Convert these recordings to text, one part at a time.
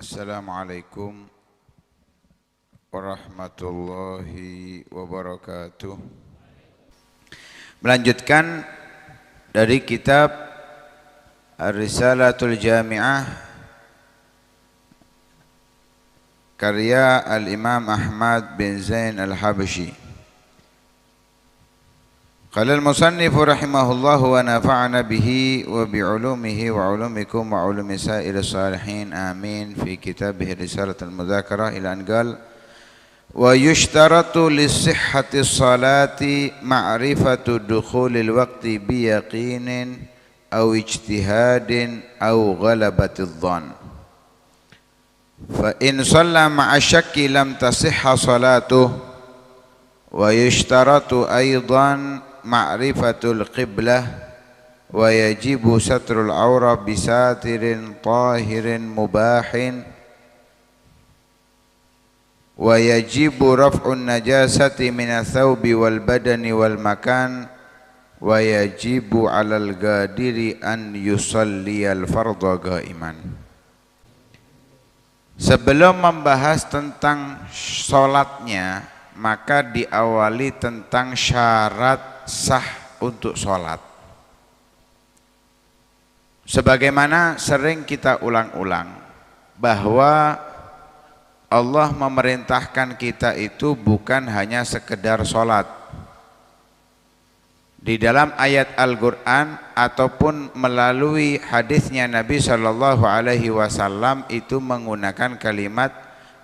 Assalamualaikum warahmatullahi wabarakatuh. Melanjutkan dari kitab Ar-Risalatul Jami'ah karya Al-Imam Ahmad bin Zain Al-Habshi. Qala al-musannif rahimahullah wa nafa'ana bihi wa bi'ulumihi wa 'ulumikum wa 'ulumi sa'iris salihin amin fi kitabih Risalatul Mudzakarah ila an qala wa yushtaratu li sihhati sholati ma'rifatu dukhulil waqti bi yaqinin aw ijtihadin aw ghalabati dhann fa in shalla ma'a syakki lam tasihha salatuh wa yushtaratu aidan ma'rifatul qiblah wa yajibu satrul awra bisatirin tahirin mubahin wa yajibu raf'un najasati minal thawbi wal badani wal makan wa yajibu 'alal ghadiri an yusalliyal fardha qaiman. Sebelum membahas tentang sholatnya, maka diawali tentang syarat sah untuk sholat. Sebagaimana sering kita ulang-ulang bahwa Allah memerintahkan kita itu bukan hanya sekedar sholat. Di dalam ayat Al-Quran ataupun melalui hadisnya Nabi Shallallahu Alaihi Wasallam itu menggunakan kalimat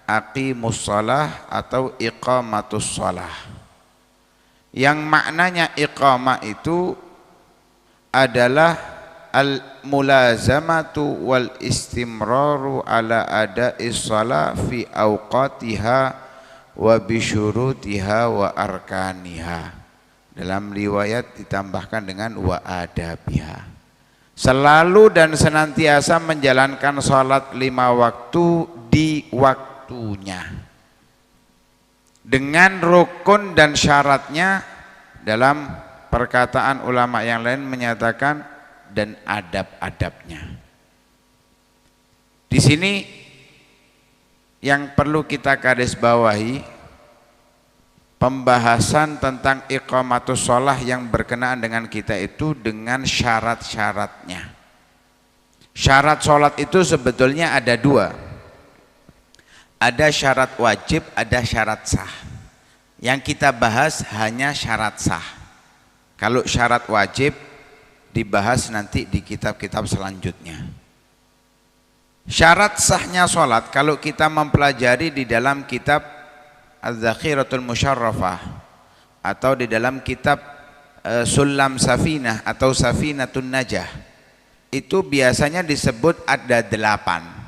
aqimus shalah atau iqamatus shalah, yang maknanya iqamah itu adalah al-mulazamatu wal istimraru ala ada'is shalah fi awqatiha wa bisyurutiha wa arkaniha. Dalam riwayat ditambahkan dengan wa adabiha, selalu dan senantiasa menjalankan sholat 5 waktu di waktunya dengan rukun dan syaratnya. Dalam perkataan ulama yang lain menyatakan dan adab-adabnya. Di sini yang perlu kita garis bawahi, pembahasan tentang iqamatus shalah yang berkenaan dengan kita itu dengan syarat-syaratnya. Syarat sholat itu sebetulnya ada 2. Ada syarat wajib, ada syarat sah. Yang kita bahas hanya syarat sah. Kalau syarat wajib dibahas nanti di kitab-kitab selanjutnya. Syarat sahnya sholat kalau kita mempelajari di dalam kitab Az-Zakhiratul Musyarrafah atau di dalam kitab Sulam Safinah atau Safinatun Najah, itu biasanya disebut ada 8.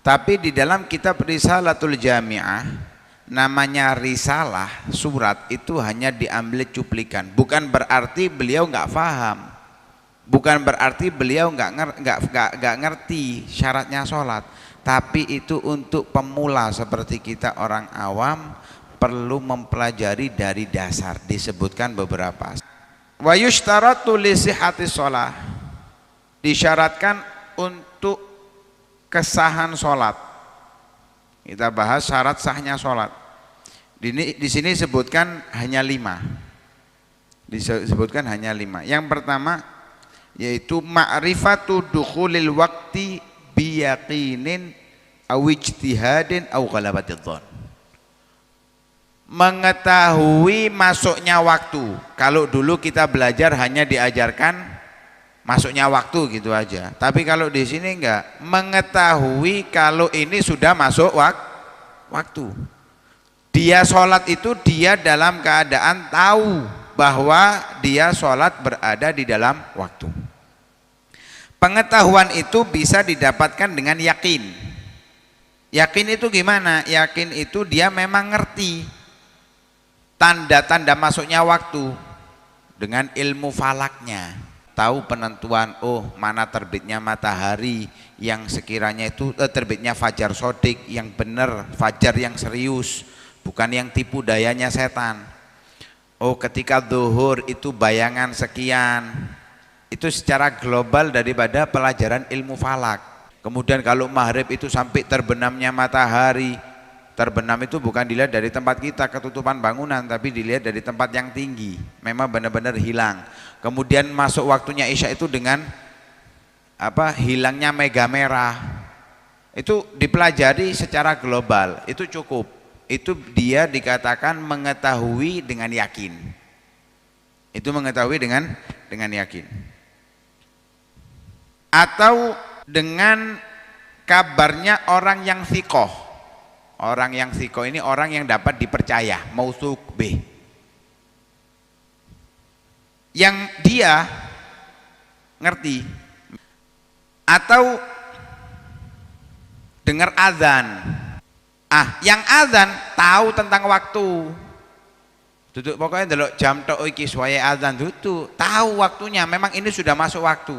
Tapi di dalam kitab Risalatul Jami'ah, namanya risalah, surat, itu hanya diambil cuplikan. Bukan berarti beliau nggak paham, bukan berarti beliau nggak ngerti syaratnya sholat. Tapi itu untuk pemula seperti kita orang awam perlu mempelajari dari dasar. Disebutkan beberapa. Wa yushtaratu li sihhati shalah, disyaratkan untuk kesahan sholat. Kita bahas syarat sahnya sholat. Di sini disebutkan hanya 5. Disebutkan hanya 5. Yang pertama yaitu ma'rifatu dukhulil waqti biyaqinin aw ijtihadin aw ghalabatid dhann. Mengetahui masuknya waktu. Kalau dulu kita belajar hanya diajarkan masuknya waktu gitu aja. Tapi kalau di sini enggak, mengetahui kalau ini sudah masuk waktu. Dia sholat itu dia dalam keadaan tahu bahwa dia sholat berada di dalam waktu. Pengetahuan itu bisa didapatkan dengan yakin. Yakin itu gimana? Yakin itu dia memang ngerti tanda-tanda masuknya waktu dengan ilmu falaknya. Tahu penentuan, oh mana terbitnya matahari yang sekiranya itu terbitnya fajar sodik yang benar, fajar yang serius, bukan yang tipu dayanya setan. Oh ketika zuhur itu bayangan sekian. Itu secara global daripada pelajaran ilmu falak. Kemudian kalau maghrib itu sampai terbenamnya matahari. Terbenam itu bukan dilihat dari tempat kita ketutupan bangunan, tapi dilihat dari tempat yang tinggi. Memang benar-benar hilang. Kemudian masuk waktunya Isya itu dengan hilangnya mega merah. Itu dipelajari secara global, itu cukup. Itu dia dikatakan mengetahui dengan yakin. Itu mengetahui dengan yakin. Atau dengan kabarnya orang yang thiqah. Orang yang thiqah ini orang yang dapat dipercaya, mautsuq bih. Yang dia ngerti. Atau dengar azan. Yang azan tahu tentang waktu. Duduk pokoknya delok jam tok iki suwaye azan duduk, tahu waktunya, memang ini sudah masuk waktu.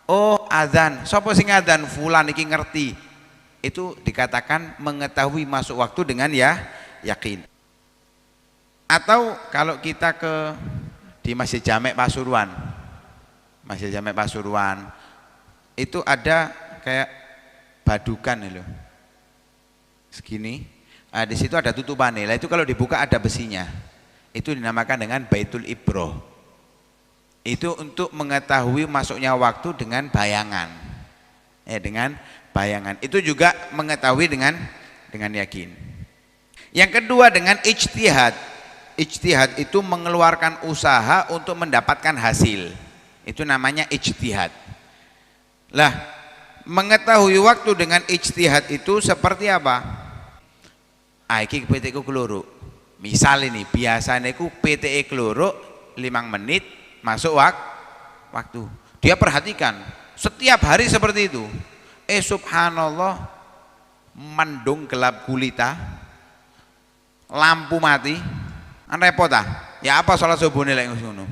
Oh, azan. Sapa sing azan? Fulan iki ngerti. Itu dikatakan mengetahui masuk waktu dengan yakin. Atau kalau kita di Masjid Jamek Pasuruan. Masjid Jamek Pasuruan itu ada kayak badukan loh. Segini. Di situ ada tutupannya. Lah itu kalau dibuka ada besinya. Itu dinamakan dengan Baitul Ibroh. Itu untuk mengetahui masuknya waktu dengan bayangan. Dengan bayangan. Itu juga mengetahui dengan yakin. Yang kedua dengan ijtihad. Ijtihad itu mengeluarkan usaha untuk mendapatkan hasil. Itu namanya ijtihad. Lah, mengetahui waktu dengan ijtihad itu seperti apa? Iki PT ku keloro. Misal ini biasanya ku PTE keloro 5 menit masuk waktu. Dia perhatikan setiap hari seperti itu. Subhanallah, mendung gelap gulita, lampu mati, repot ya apa sholat subuh nih lek ngono.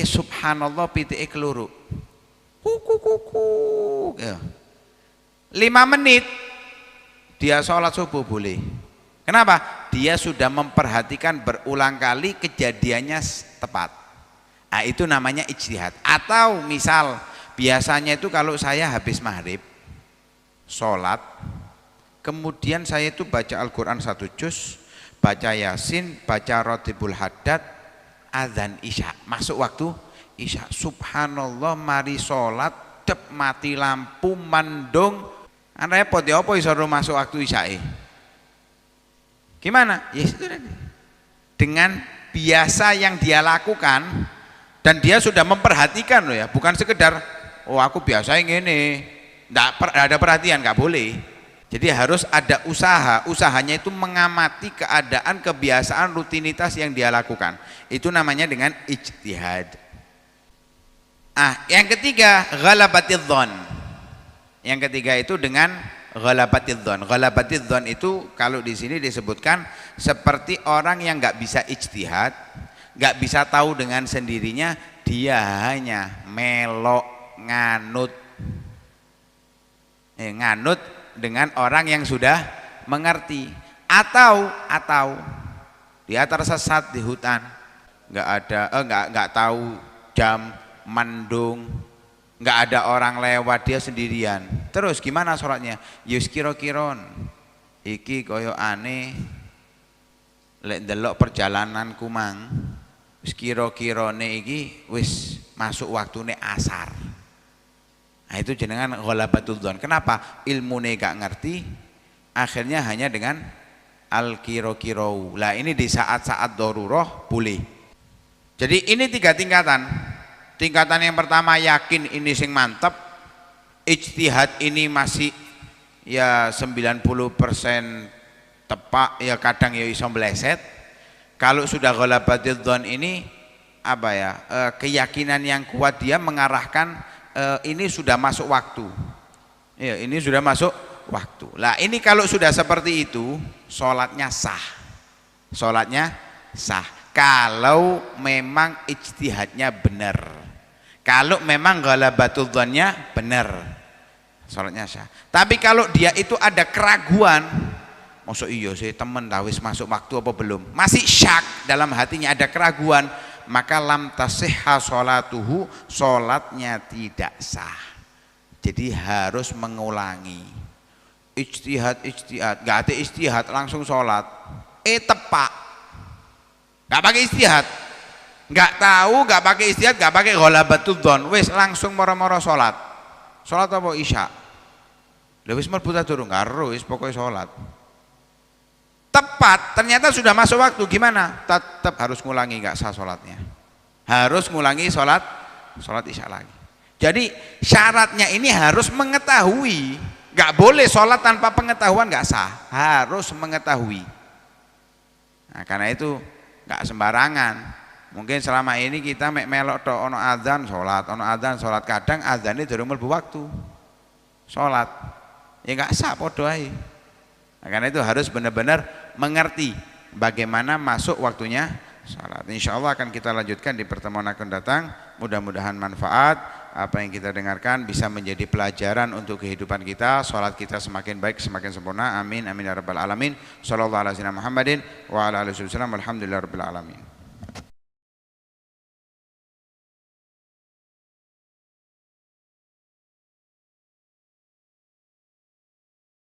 Subhanallah PTE keloro. Kuku. 5 menit dia sholat subuh boleh. Kenapa? Dia sudah memperhatikan berulang kali kejadiannya tepat. Itu namanya ijtihad. Atau misal biasanya itu kalau saya habis maghrib sholat, kemudian saya itu baca Al-Quran 1 juz, baca Yasin, baca Rotibul Haddad, azan Isya, masuk waktu Isya. Subhanallah, mari sholat, mati lampu, mendung, repot ya apa iso masuk waktu Isya. Gimana? Yes, itu tadi. Dengan biasa yang dia lakukan, dan dia sudah memperhatikan loh ya, bukan sekedar aku biasa yang ini. Nggak ada perhatian, nggak boleh. Jadi harus ada usaha. Usahanya itu mengamati keadaan, kebiasaan, rutinitas yang dia lakukan. Itu namanya dengan ijtihad. Yang ketiga ghalabatidz dzan. Yang ketiga itu dengan ghalabatidz dzan. Ghalabatidz dzan itu kalau di sini disebutkan seperti orang yang nggak bisa ijtihad, nggak bisa tahu dengan sendirinya, dia hanya melok nganut dengan orang yang sudah mengerti, atau dia tersesat di hutan, nggak tahu jam, mendung, nggak ada orang lewat, dia sendirian. Terus gimana sholatnya? Yus kiro-kiron iki koyo aneh lek ndelok perjalananku mang, wis kiro-kirone iki wis masuk waktune asar. Itu jenengan ghalabatul dzan. Kenapa? Ilmune gak ngerti, akhirnya hanya dengan al-kiro-kirou. Lah ini di saat-saat darurah boleh. Jadi ini 3 tingkatan. Tingkatan yang pertama yakin ini sing mantep, ijtihad ini masih ya 90% tepak, ya kadang ya iso meleset. Kalau sudah ghalabatul dzan ini keyakinan yang kuat, dia mengarahkan ini sudah masuk waktu. Ya, ini sudah masuk waktu. Lah ini kalau sudah seperti itu, sholatnya sah. Sholatnya sah. Kalau memang ijtihadnya benar. Kalau memang ghalabatul dzannya benar, sholatnya sah. Tapi kalau dia itu ada keraguan, maksud iya sih temen wis masuk waktu apa belum, masih syak dalam hatinya, ada keraguan, maka lam tasihha sholatuhu, sholatnya tidak sah. Jadi harus mengulangi. Ijtihad, gak ada ijtihad langsung sholat. Tepak. Gak pakai ijtihad. Gak tahu, gak pakai ijtihad, gak pakai ghalabatul dzon. Wis langsung moro-moro sholat. Sholat apa isya? Lha wis mlebu ta durung? Karo wis pokoke sholat. Tepat, ternyata sudah masuk waktu, gimana? Tetap harus ngulangi, gak sah sholatnya. Harus ngulangi sholat isya lagi. Jadi syaratnya ini harus mengetahui, gak boleh sholat tanpa pengetahuan, gak sah. Harus mengetahui. Nah, karena itu gak sembarangan. Mungkin selama ini kita melok tok ono adzan sholat, kadang adzan ini durung mlebu waktu sholat, ya gak sah podo ae. Nah, karena itu harus benar-benar mengerti bagaimana masuk waktunya sholat. Insya Allah akan kita lanjutkan di pertemuan akan datang. Mudah-mudahan manfaat apa yang kita dengarkan bisa menjadi pelajaran untuk kehidupan kita. Sholat kita semakin baik, semakin sempurna. Amin, amin ya rabbal alamin. Sallallahu alaihi wasallam Muhammadin wa ala alihi wasallam. Alhamdulillah rabbil alamin.